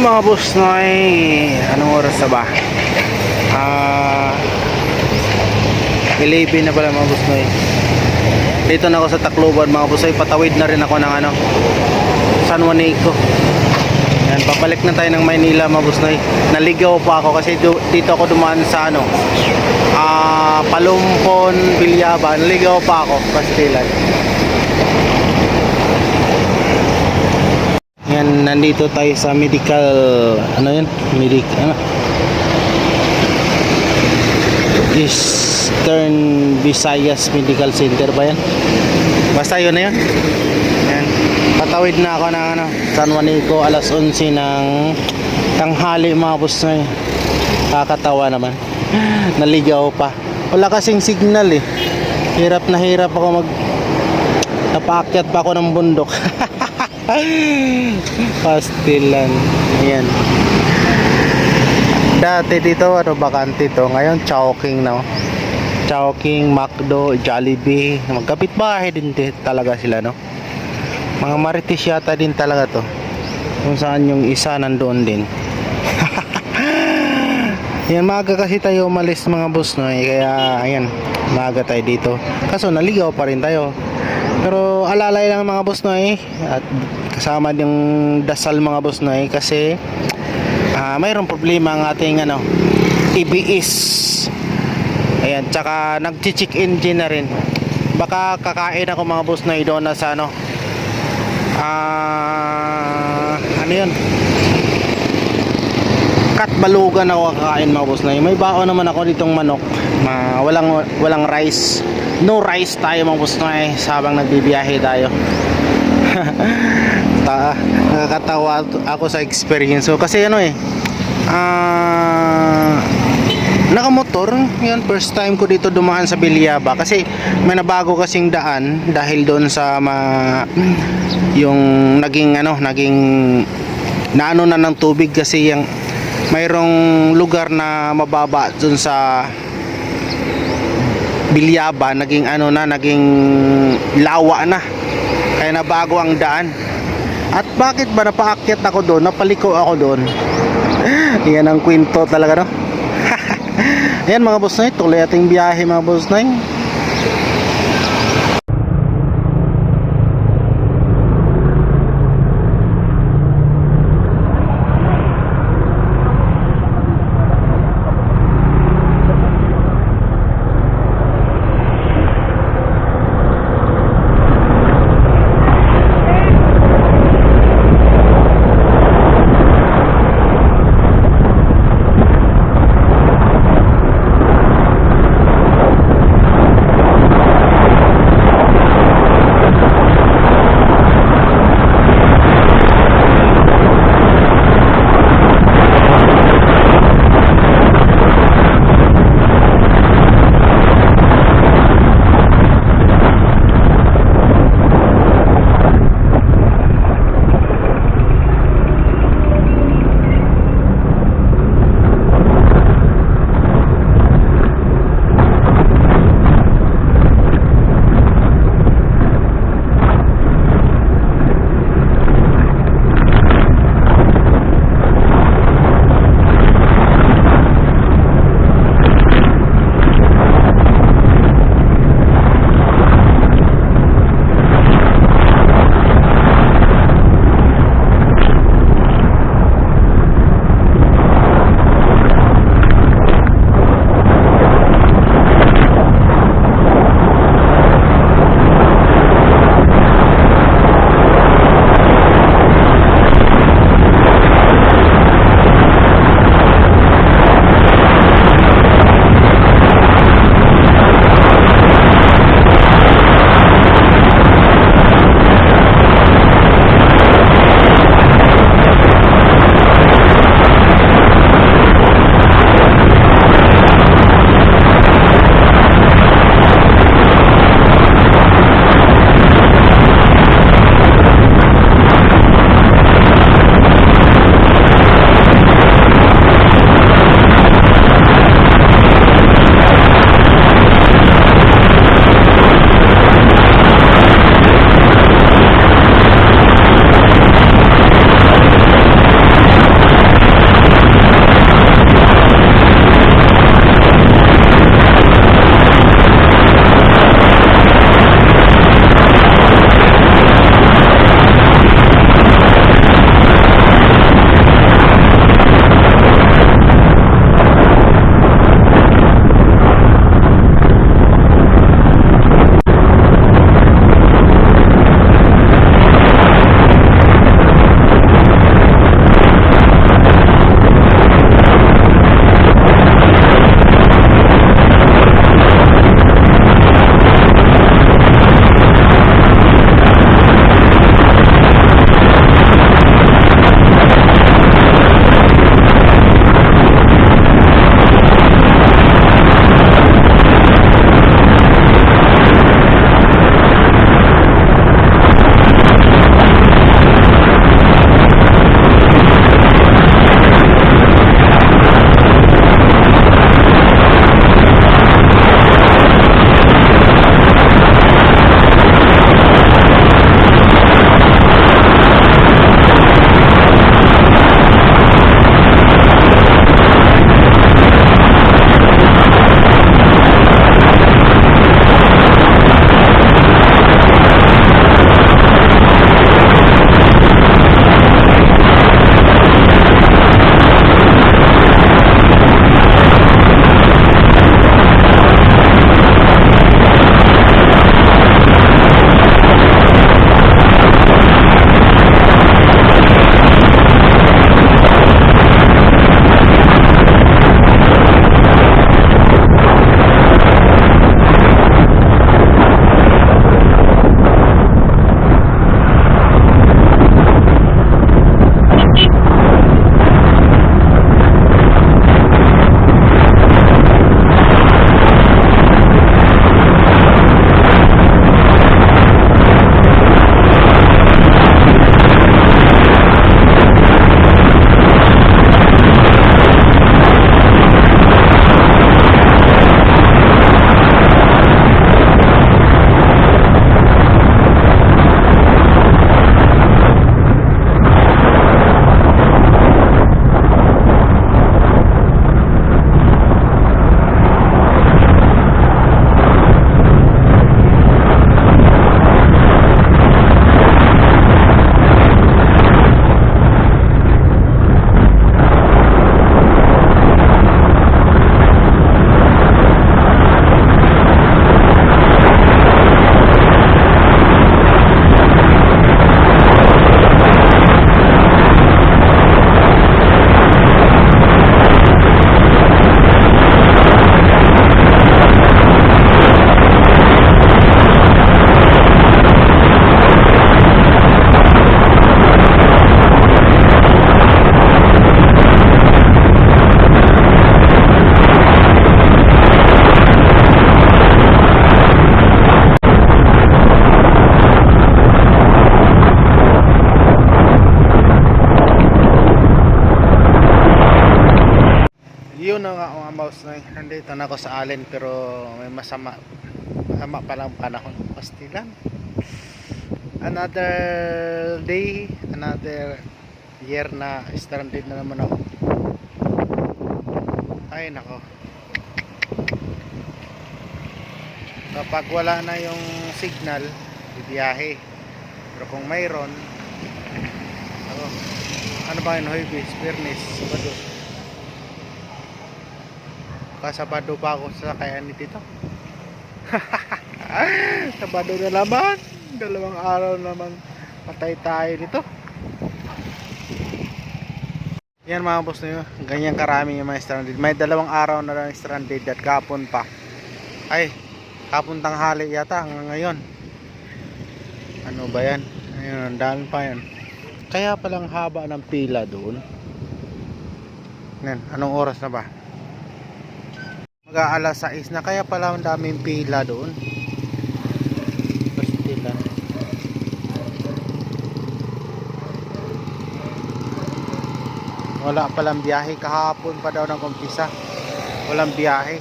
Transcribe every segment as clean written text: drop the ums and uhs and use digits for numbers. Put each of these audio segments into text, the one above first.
Mga boss noy, anong oras na ba? 11 na pala mga boss noy. Dito na ako sa Tacloban mga boss noy. Patawid na rin ako ng San Juanico. Yan, papalik na tayo ng Maynila mga boss noy. Naligaw pa ako kasi dito ako dumaan sa Palumpon, Bilyaba. Naligaw pa ako, Pastilan. Yan, nandito tayo sa medical, Eastern Visayas Medical Center ba yan? Basta yun na yun. Yan. Patawid na ako ng San Juanico, alas 11 ng tanghali mga boss na yun. Kakatawa naman. Naligaw pa. Wala kasing signal eh. Hirap na hirap ako napaakyat pa ako ng bundok. Pastilan. Ayan. Dati dito bakante to. Ngayon Chowking na. Chowking, McDo, Jollibee. Magkapit-bahay din talaga sila, no. Mga marites yata din talaga to. Kung saan yung isa nandoon din. Yan, maaga kasi tayo umalis mga boss, no. Kaya ayan, maaga tayo dito. Kaso naligaw pa rin tayo. Pero alalay lang mga boss, no, at kasama yung dasal mga boss, no, kasi mayroong problema ang ating EBS. Ayan, tsaka nag-check engine na rin. Baka kakain ako mga boss, no, doon na sa yun, Katbalugan ako kakain mga boss, no. May baon naman ako ditong manok. Walang rice. No rice tayo mga boss, no, habang nagbibiyahe tayo. Nakakatawa ako sa experience ko kasi nakamotor yun, first time ko dito dumaan sa Bilyaba kasi may nabago kasing daan dahil doon sa yung naging naano na ng tubig kasi yung mayroong lugar na mababa doon sa Bilyaba, naging naging lawa na, kaya nabago ang daan. At bakit ba napaakyat ako doon, napaliko ako doon? Yan ang kwento talaga, no. Ayan mga boss na, tuloy ating biyahe mga boss na. Ito na ako sa Allen pero may masama pa lang panahon. Pastilan. Another day, another year na stranded na naman ako. Ay nako. Kapag wala na yung signal, bibiyahe. Pero kung mayroon, ako, ano ba yun? Huwebes, Biyernes, Sabado. Kasabado pa ako sa kaya ni Tito. Sabado na naman. 2 araw naman patay tayo dito. Yan mga boss nyo, ganyan karami yung mga stranded. May 2 araw na lang stranded at kapon pa. Ay, kapon tanghali yata hanggang ngayon. Ano ba yan? Ayun, ang dami pa yan. Kaya palang haba ng pila doon. Yan, anong oras na ba? Mag-aalas 6 na, kaya pala ang daming pila doon. Pastila. Wala palang biyahe, kahapon pa daw ng umpisa. Walang biyahe.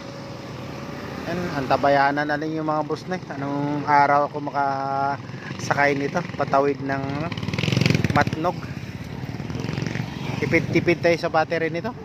Yan, antabayanan na lang yung mga bus na. Anong araw ako makasakay nito? Patawid ng Matnog. Tipid-tipid tayo sa battery nito.